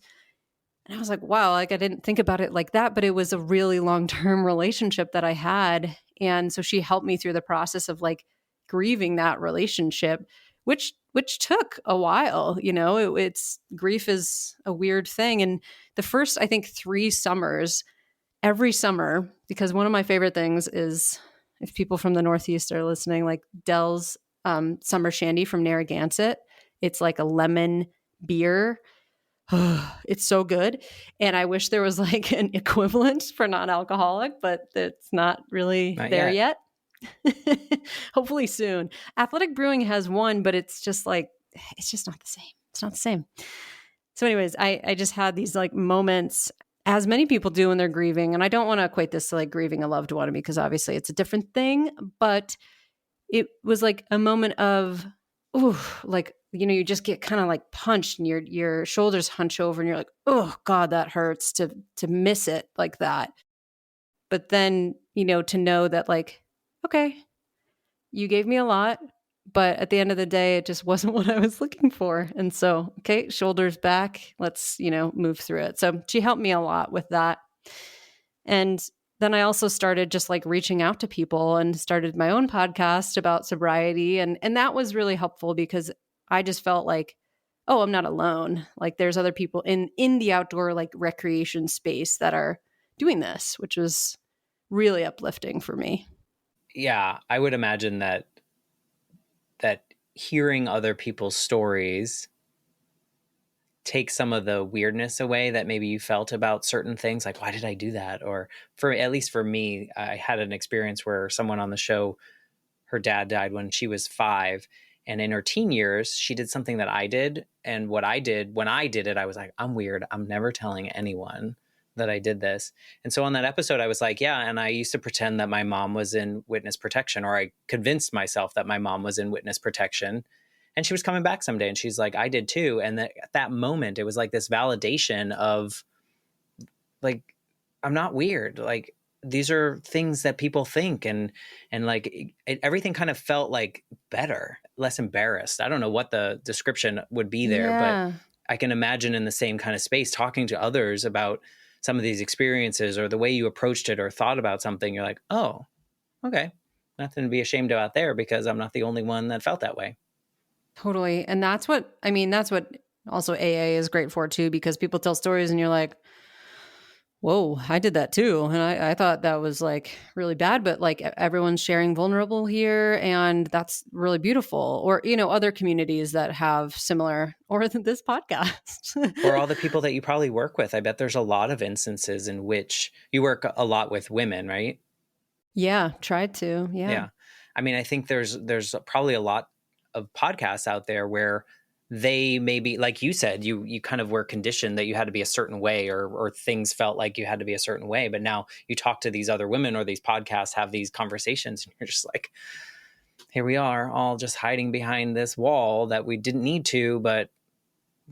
And I was like, wow, like I didn't think about it like that, but it was a really long-term relationship that I had. And so she helped me through the process of like grieving that relationship, which took a while. It's grief is a weird thing. And the first, I think, 3 summers, every summer, because one of my favorite things is, if people from the Northeast are listening, like Dell's summer shandy from Narragansett. It's like a lemon beer. It's so good. And I wish there was like an equivalent for non-alcoholic, but it's not really Not there yet. yet. Hopefully soon. Athletic Brewing has one, but it's just like, it's just not the same. It's not the same. So anyways, I just had these like moments, as many people do when they're grieving. And I don't want to equate this to like grieving a loved one because obviously it's a different thing, but it was like a moment of, ooh, like, you just get kind of like punched and your shoulders hunch over and you're like, oh God, that hurts to miss it like that. But then, to know that like, okay, you gave me a lot. But at the end of the day, it just wasn't what I was looking for. And so, okay, shoulders back, let's, move through it. So she helped me a lot with that. And then I also started just like reaching out to people and started my own podcast about sobriety. And that was really helpful because I just felt like, oh, I'm not alone. Like there's other people in the outdoor like recreation space that are doing this, which was really uplifting for me. Yeah, I would imagine that hearing other people's stories take some of the weirdness away that maybe you felt about certain things, like why did I do that? Or for at least for me, I had an experience where someone on the show, her dad died when she was 5, and in her teen years she did something that I did, and what I did when I did it, I was like, I'm weird, I'm never telling anyone that I did this. And so on that episode I was like, yeah, and I used to pretend that my mom was in witness protection, or I convinced myself that my mom was in witness protection, and she was coming back someday, and she's like, I did too. And at that moment it was like this validation of like, I'm not weird. Like these are things that people think, and like everything kind of felt like better, less embarrassed. I don't know what the description would be there, but Yeah, I can imagine in the same kind of space talking to others about some of these experiences or the way you approached it or thought about something. You're like, oh, okay, nothing to be ashamed about there because I'm not the only one that felt that way. totally. And that's what also AA is great for too, because people tell stories and you're like, whoa, I did that too. And I thought that was like really bad, but like everyone's sharing vulnerable here. And that's really beautiful. Or, other communities that have similar, or this podcast. Or all the people that you probably work with. I bet there's a lot of instances in which you work a lot with women, right? Yeah, tried to. Yeah. Yeah. I mean, I think there's probably a lot of podcasts out there where they maybe, like you said, you kind of were conditioned that you had to be a certain way, or things felt like you had to be a certain way. But now you talk to these other women, or these podcasts have these conversations, and you're just like, here we are, all just hiding behind this wall that we didn't need to, but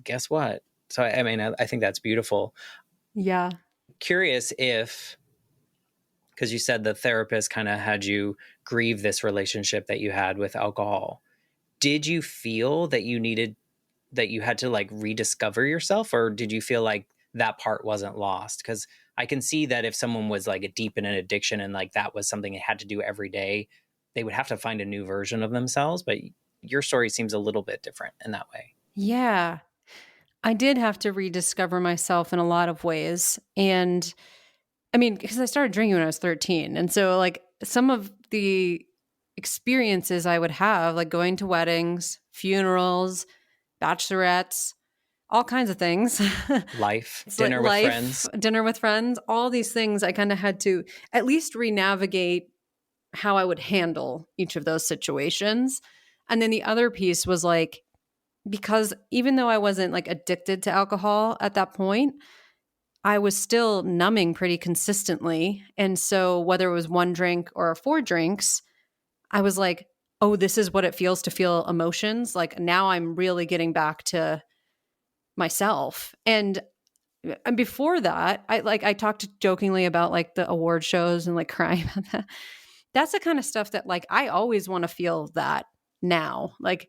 guess what? So I mean, I think that's beautiful. Yeah. Curious if, because you said the therapist kind of had you grieve this relationship that you had with alcohol. Did you feel that you had to like rediscover yourself, or did you feel like that part wasn't lost? Because I can see that if someone was like deep in an addiction and like that was something they had to do every day, they would have to find a new version of themselves. But your story seems a little bit different in that way. Yeah. I did have to rediscover myself in a lot of ways. And I mean, because I started drinking when I was 13. And so, like, some of the experiences I would have, like going to weddings, funerals, bachelorettes, all kinds of things. Life, It's like dinner with life, friends. dinner with friends, all these things I kind of had to at least re-navigate how I would handle each of those situations. And then the other piece was like, because even though I wasn't like addicted to alcohol at that point, I was still numbing pretty consistently. And so whether it was one drink or 4 drinks, I was like, oh, this is what it feels to feel emotions. Like now I'm really getting back to myself. And before that, I talked jokingly about like the award shows and like crying about that. That's the kind of stuff that like I always want to feel that now. Like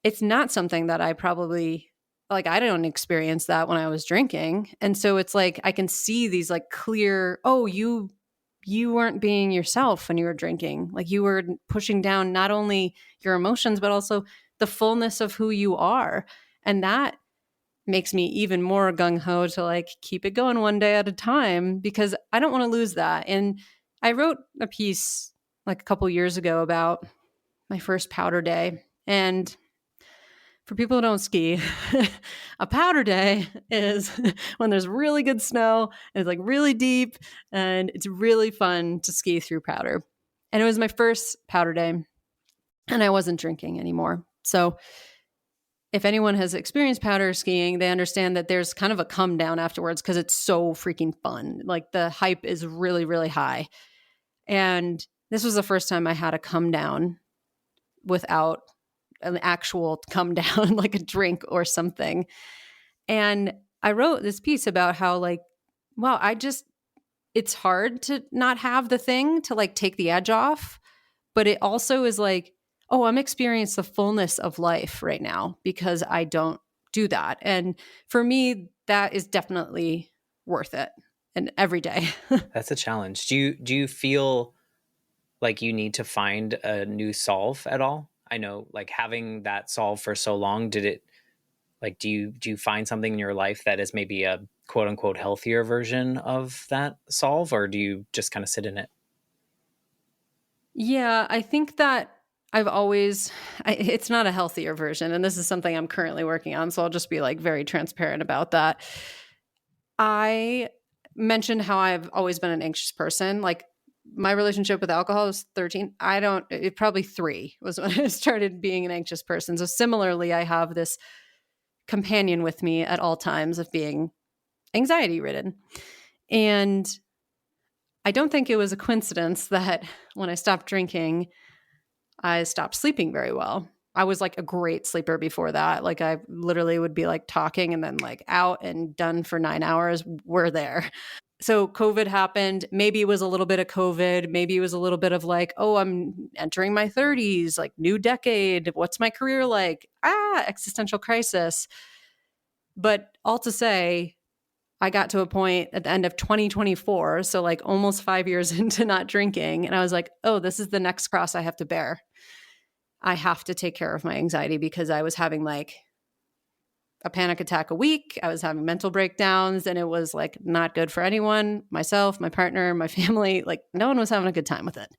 it's not something that I probably like I don't experience that when I was drinking. And so it's like I can see these like clear, oh, you weren't being yourself when you were drinking. Like you were pushing down not only your emotions but also the fullness of who you are. And that makes me even more gung ho to like keep it going one day at a time because I don't want to lose that. And I wrote a piece like a couple years ago about my first powder day. And for people who don't ski, a powder day is when there's really good snow and it's like really deep and it's really fun to ski through powder. And it was my first powder day and I wasn't drinking anymore. So if anyone has experienced powder skiing, they understand that there's kind of a come down afterwards because it's so freaking fun. Like the hype is really, really high. And this was the first time I had a come down without an actual come down, like a drink or something. And I wrote this piece about how, like, wow, it's hard to not have the thing to like take the edge off. But it also is like, oh, I'm experiencing the fullness of life right now because I don't do that. And for me, that is definitely worth it. And every day. That's a challenge. Do you feel like you need to find a new solve at all? I know, like, having that solve for so long, did it, like, do you find something in your life that is maybe a quote unquote healthier version of that solve, or do you just kind of sit in it? Yeah, I think that it's not a healthier version. And this is something I'm currently working on. So I'll just be like very transparent about that. I mentioned how I've always been an anxious person. Like my relationship with alcohol was 13. It probably 3 was when I started being an anxious person. So similarly, I have this companion with me at all times of being anxiety ridden. And I don't think it was a coincidence that when I stopped drinking, I stopped sleeping very well. I was like a great sleeper before that. Like I literally would be like talking and then like out and done for 9 hours. We're there. So COVID happened. Maybe it was a little bit of COVID. Maybe it was a little bit of like, oh, I'm entering my 30s, like new decade. What's my career like? Existential crisis. But all to say, I got to a point at the end of 2024, so like almost 5 years into not drinking, and I was like, oh, this is the next cross I have to bear. I have to take care of my anxiety because I was having like a panic attack a week. I was having mental breakdowns, and it was like not good for anyone, myself, my partner, my family. Like no one was having a good time with it.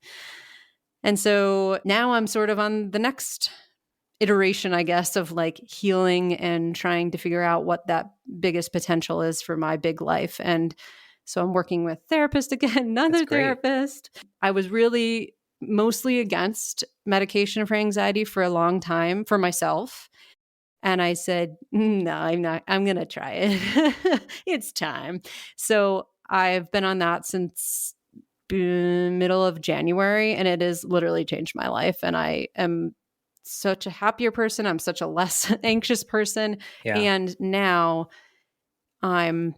And so now I'm sort of on the next iteration, I guess, of like healing and trying to figure out what that biggest potential is for my big life. And so I'm working with therapist again, That's another great. therapist. I was really mostly against medication for anxiety for a long time for myself. And I said, no, I'm not, I'm going to try it. It's time. So I've been on that since middle of January, and it has literally changed my life. And I am such a happier person. I'm such a less anxious person. Yeah. And now I'm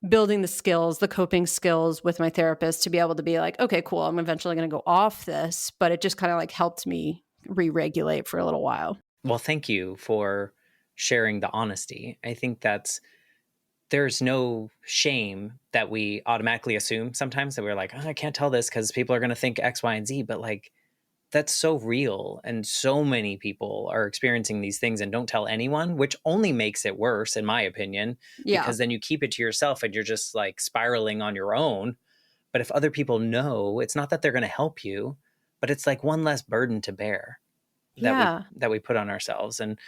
building the skills, the coping skills with my therapist to be able to be like, okay, cool. I'm eventually going to go off this. But it just kind of like helped me re regulate for a little while. Well, thank you for sharing the honesty. I think there's no shame that we automatically assume sometimes, that we're like, oh, I can't tell this because people are going to think X, Y, and Z. But like, that's so real. And so many people are experiencing these things and don't tell anyone, which only makes it worse, in my opinion, Yeah. because then you keep it to yourself and you're just like spiraling on your own. But if other people know, it's not that they're going to help you, but it's like one less burden to bear that we Yeah. that we put on ourselves. And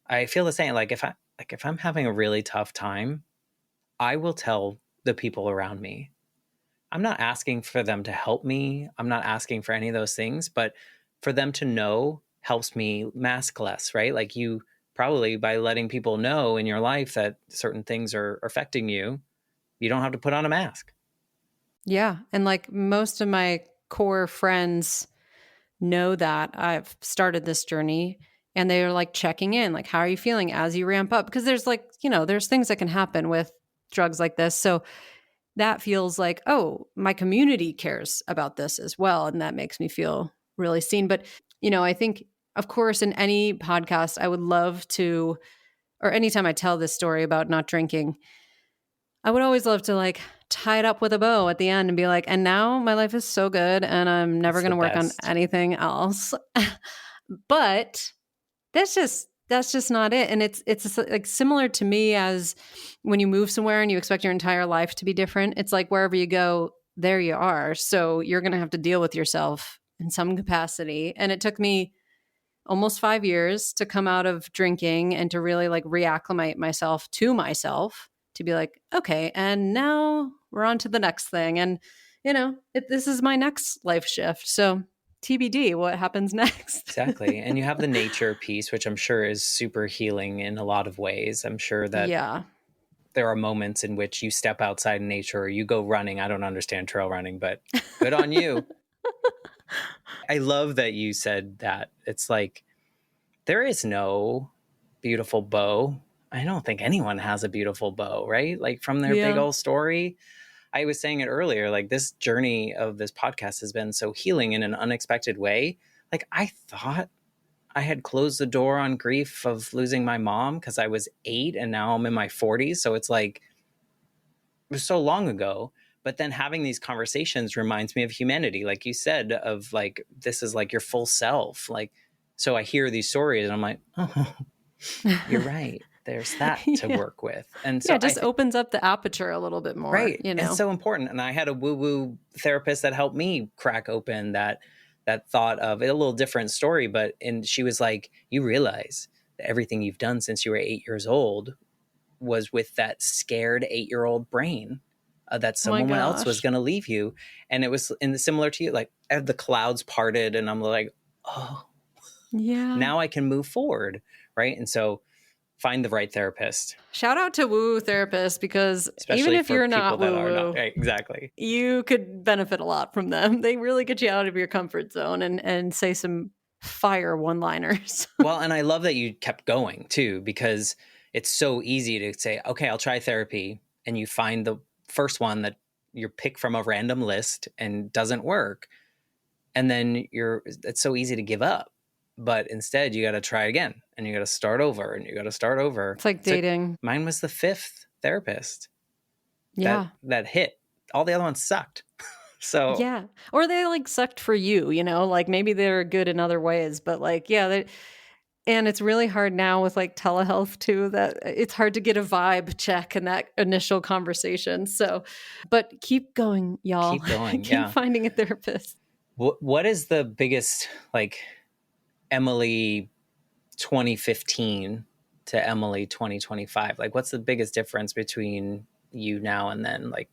I feel the same. Like if I'm having a really tough time, I will tell the people around me. I'm not asking for them to help me. I'm not asking for any of those things, but for them to know helps me mask less, right? Like, you probably, by letting people know in your life that certain things are affecting you, you don't have to put on a mask. Yeah. And like most of my core friends know that I've started this journey, and they're like checking in, like, how are you feeling as you ramp up? Because there's like, there's things that can happen with drugs like this. So that feels like, oh, my community cares about this as well. And that makes me feel really seen. But, I think, of course, in any podcast, I would love to, or anytime I tell this story about not drinking, I would always love to like tie it up with a bow at the end and be like, and now my life is so good and I'm never It's going the to work on best. anything else. But that's just not it. And it's like similar to me as when you move somewhere and you expect your entire life to be different. It's like wherever you go, there you are. So you're going to have to deal with yourself in some capacity. And it took me almost 5 years to come out of drinking and to really like reacclimate myself to be like, okay, and now we're on to the next thing. And, this is my next life shift. So TBD, what happens next? Exactly. And you have the nature piece, which I'm sure is super healing in a lot of ways. I'm sure that Yeah. there are moments in which you step outside in nature or you go running. I don't understand trail running, but good on you. I love that you said that. It's like, there is no beautiful bow. I don't think anyone has a beautiful bow, right? Like, from their big Yeah. old story. I was saying it earlier, like, this journey of this podcast has been so healing in an unexpected way. like, I thought I had closed the door on grief of losing my mom because I was 8 and now I'm in my 40s. So it's like, it was so long ago. But then having these conversations reminds me of humanity, like you said, of like, this is like your full self. Like, so I hear these stories and I'm like, oh, you're right. There's that to Yeah. work with. And Yeah, so it I just think, opens up the aperture a little bit more, right. you It's know. so important. And I had a woo woo therapist that helped me crack open that thought of it, a little different story. And she was like, you realize that everything you've done since you were 8 years old was with that scared 8-year-old brain, that Oh my someone else was gosh. going to leave you. And it was similar to you, like the clouds parted and I'm like, oh, Yeah. now I can move forward. Right. And so find the right therapist, Shout out to woo therapists, because even especially if for you're people not that woo are not. woo, Right, exactly. you could benefit a lot from them. They really get you out of your comfort zone and say some fire one-liners. Well, and I love that you kept going too, because it's so easy to say, okay, I'll try therapy. And you find the first one that you pick from a random list and doesn't work. And then it's so easy to give up. But instead, you got to try again and you got to start over and you got to start over. It's like So dating. mine was the fifth therapist Yeah. that hit. All the other ones sucked. So Yeah. Or they like sucked for you, you know, like maybe they're good in other ways, but like, yeah, and it's really hard now with like telehealth too, that it's hard to get a vibe check in that initial conversation. So, but keep going, y'all. keep going. Keep Yeah. finding a therapist. What is the biggest, like, Emily 2015 to Emily 2025? Like, what's the biggest difference between you now and then, like,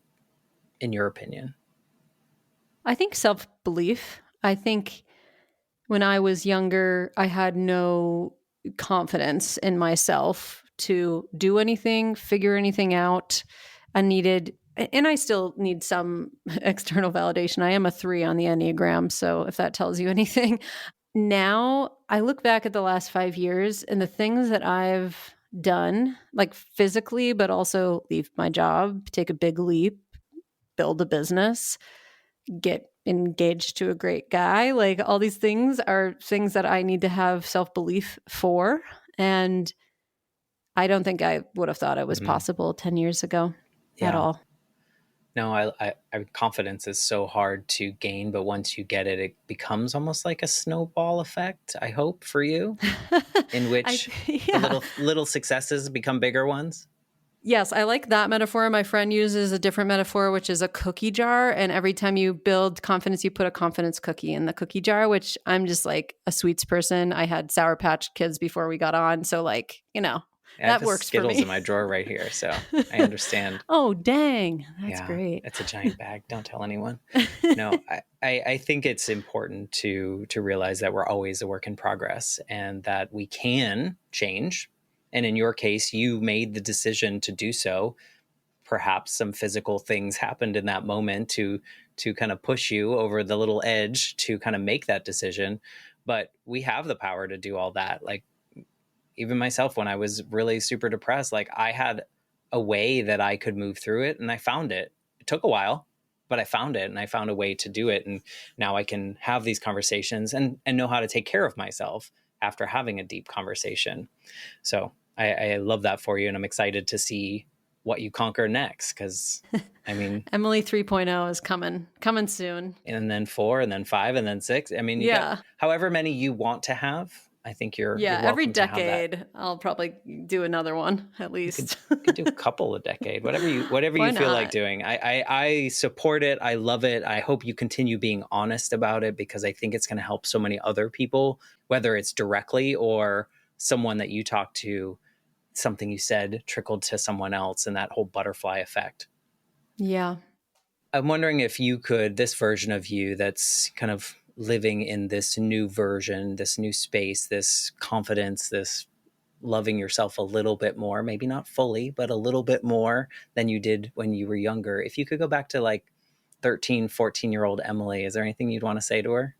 in your opinion? I think self-belief. I think when I was younger, I had no confidence in myself to do anything, figure anything out. I needed, and I still need some external validation. I am a 3 on the Enneagram. So if that tells you anything, now I look back at the last 5 years and the things that I've done, like physically, but also leave my job, take a big leap, build a business, get engaged to a great guy. Like all these things are things that I need to have self belief for. And I don't think I would have thought it was Mm-hmm. possible 10 years ago at Yeah. all. No, confidence is so hard to gain, but once you get it, it becomes almost like a snowball effect, I hope, for you, in which the Yeah. little successes become bigger ones. Yes, I like that metaphor. My friend uses a different metaphor, which is a cookie jar. And every time you build confidence, you put a confidence cookie in the cookie jar, which I'm just like a sweets person. I had Sour Patch Kids before we got on. So, like, you know, I have that a works for Skittles in me. my drawer right here, so I understand. Oh, dang. That's Yeah, great. it's a giant bag. Don't tell anyone. No, I think it's important to realize that we're always a work in progress and that we can change. And in your case, you made the decision to do so. Perhaps some physical things happened in that moment to kind of push you over the little edge to kind of make that decision. But we have the power to do all that. Like, even myself, when I was really super depressed, like, I had a way that I could move through it and I found it. It took a while, but I found it and I found a way to do it. And now I can have these conversations and know how to take care of myself after having a deep conversation. So I love that for you. And I'm excited to see what you conquer next. Cause I mean, Emily 3.0 is coming soon. and then 4 and then 5 and then 6. I mean, you got Yeah. however many you want to have. I think you're Yeah. Every welcome to have that. decade, I'll probably do another one at You could least. do a couple a decade, whatever Why you feel like not? doing. I support it. I love it. I hope you continue being honest about it because I think it's going to help so many other people, whether it's directly or someone that you talk to, something you said trickled to someone else, and that whole butterfly effect. Yeah. I'm wondering if you could, this version of you that's kind of living in this new version, this new space, this confidence, this loving yourself a little bit more, maybe not fully, but a little bit more than you did when you were younger. If you could go back to like 13, 14-year-old Emily, is there anything you'd want to say to her?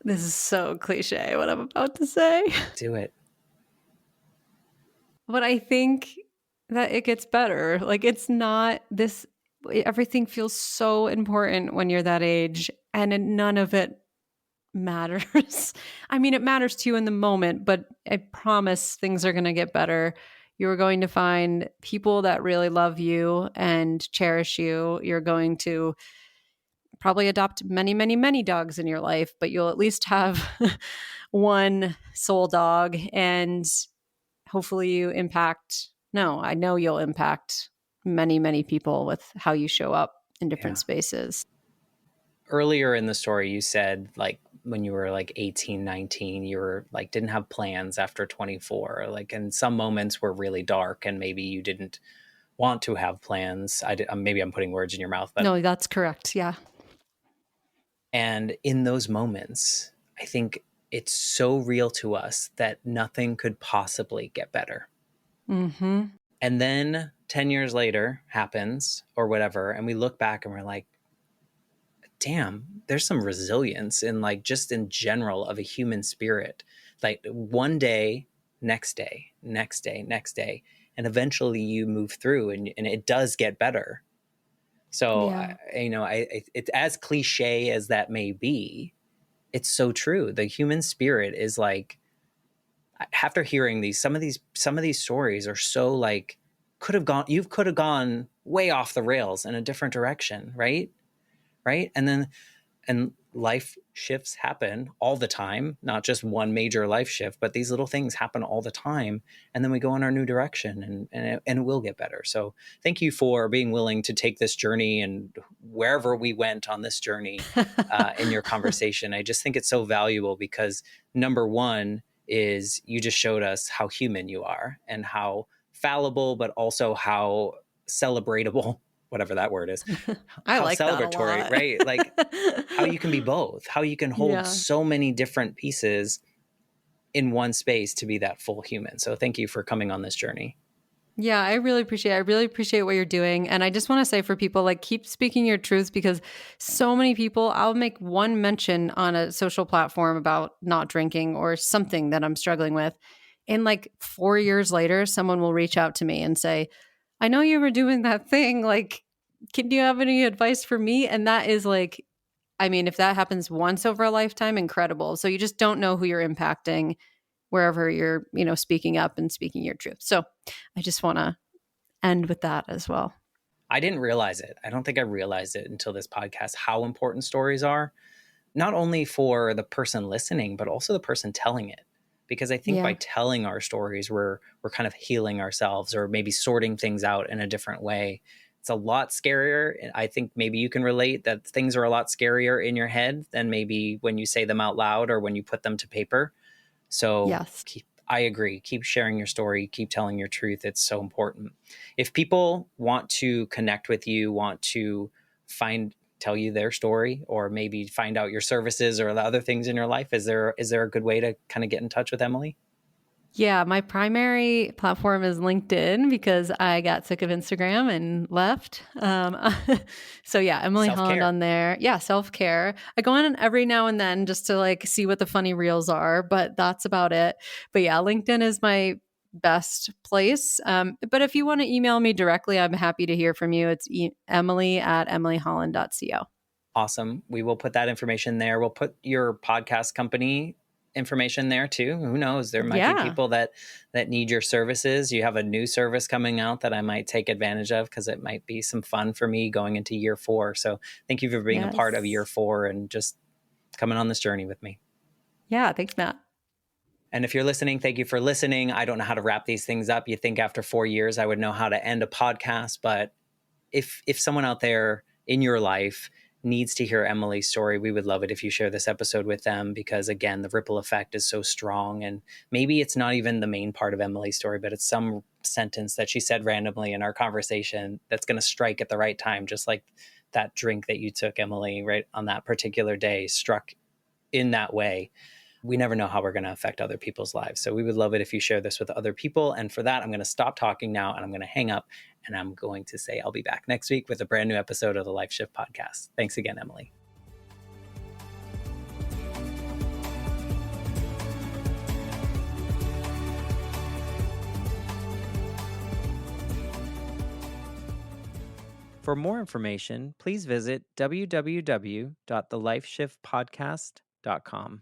This is so cliche what I'm about to say. Do it. But I think that it gets better. Like it's not this, everything feels so important when you're that age. and none of it matters. I mean, it matters to you in the moment, but I promise things are going to get better. You're going to find people that really love you and cherish you. You're going to probably adopt many, many, many dogs in your life, but you'll at least have one soul dog, and hopefully you impact. No, I know you'll impact many, many people with how you show up in different Yeah. spaces. Earlier in the story, you said like when you were like 18, 19, you were like didn't have plans after 24. Like, and some moments were really dark and maybe you didn't want to have plans. Maybe I'm putting words in your mouth, but No, that's correct. Yeah. and in those moments, I think it's so real to us that nothing could possibly get better. Mm-hmm. And then 10 years later happens or whatever, and we look back and we're like, damn, there's some resilience in like just in general of a human spirit. Like one day, next day, next day, next day, and eventually you move through and it does get better. So, Yeah. it's as cliche as that may be, it's so true. The human spirit is like, after hearing some of these stories are so like, you could have gone way off the rails in a different direction, right? Right. And life shifts happen all the time, not just one major life shift, but these little things happen all the time. And then we go in our new direction and it will get better. So thank you for being willing to take this journey and wherever we went on this journey in your conversation. I just think it's so valuable because number one is you just showed us how human you are and how fallible, but also how celebratable, whatever that word is, I how like that a celebratory, lot. right? Like how you can be both, how you can hold Yeah. so many different pieces in one space to be that full human. So thank you for coming on this journey. Yeah, I really appreciate it. I really appreciate what you're doing. And I just want to say for people, like, keep speaking your truths, because so many people, I'll make one mention on a social platform about not drinking or something that I'm struggling with. And like 4 years later, someone will reach out to me and say, I know you were doing that thing. Like, can you have any advice for me? And that is like, I mean, if that happens once over a lifetime, incredible. So you just don't know who you're impacting wherever you're, speaking up and speaking your truth. So I just want to end with that as well. I didn't realize it. I don't think I realized it until this podcast, how important stories are, not only for the person listening, but also the person telling it. Because I think by Yeah. telling our stories, we're kind of healing ourselves or maybe sorting things out in a different way. It's a lot scarier. I think maybe you can relate that things are a lot scarier in your head than maybe when you say them out loud or when you put them to paper. So Yes. I agree. Keep sharing your story. Keep telling your truth. It's so important. If people want to connect with you, want to tell you their story, or maybe find out your services or the other things in your life, is there a good way to kind of get in touch with Emily? Yeah, my primary platform is LinkedIn because I got sick of Instagram and left. So yeah, Emily Holland Self-care. on there. Yeah, self-care. I go on every now and then just to like see what the funny reels are, but that's about it. But yeah, LinkedIn is my best place. But if you want to email me directly, I'm happy to hear from you. It's emily@emilyholland.co. Awesome. We will put that information there. We'll put your podcast company information there too. Who knows? There might be Yeah. people that need your services. You have a new service coming out that I might take advantage of because it might be some fun for me going into year 4. So thank you for being a part of year Yes. 4 and just coming on this journey with me. Yeah. Thanks, Matt. And if you're listening, thank you for listening. I don't know how to wrap these things up. You think after 4 years I would know how to end a podcast, but if someone out there in your life needs to hear Emily's story, we would love it if you share this episode with them, because again, the ripple effect is so strong. And maybe it's not even the main part of Emily's story, but it's some sentence that she said randomly in our conversation that's going to strike at the right time, just like that drink that you took, Emily, right on that particular day struck in that way. We never know how we're going to affect other people's lives. So we would love it if you share this with other people. And for that, I'm going to stop talking now and I'm going to hang up and I'm going to say I'll be back next week with a brand new episode of the Life Shift Podcast. Thanks again, Emily. For more information, please visit www.thelifeshiftpodcast.com.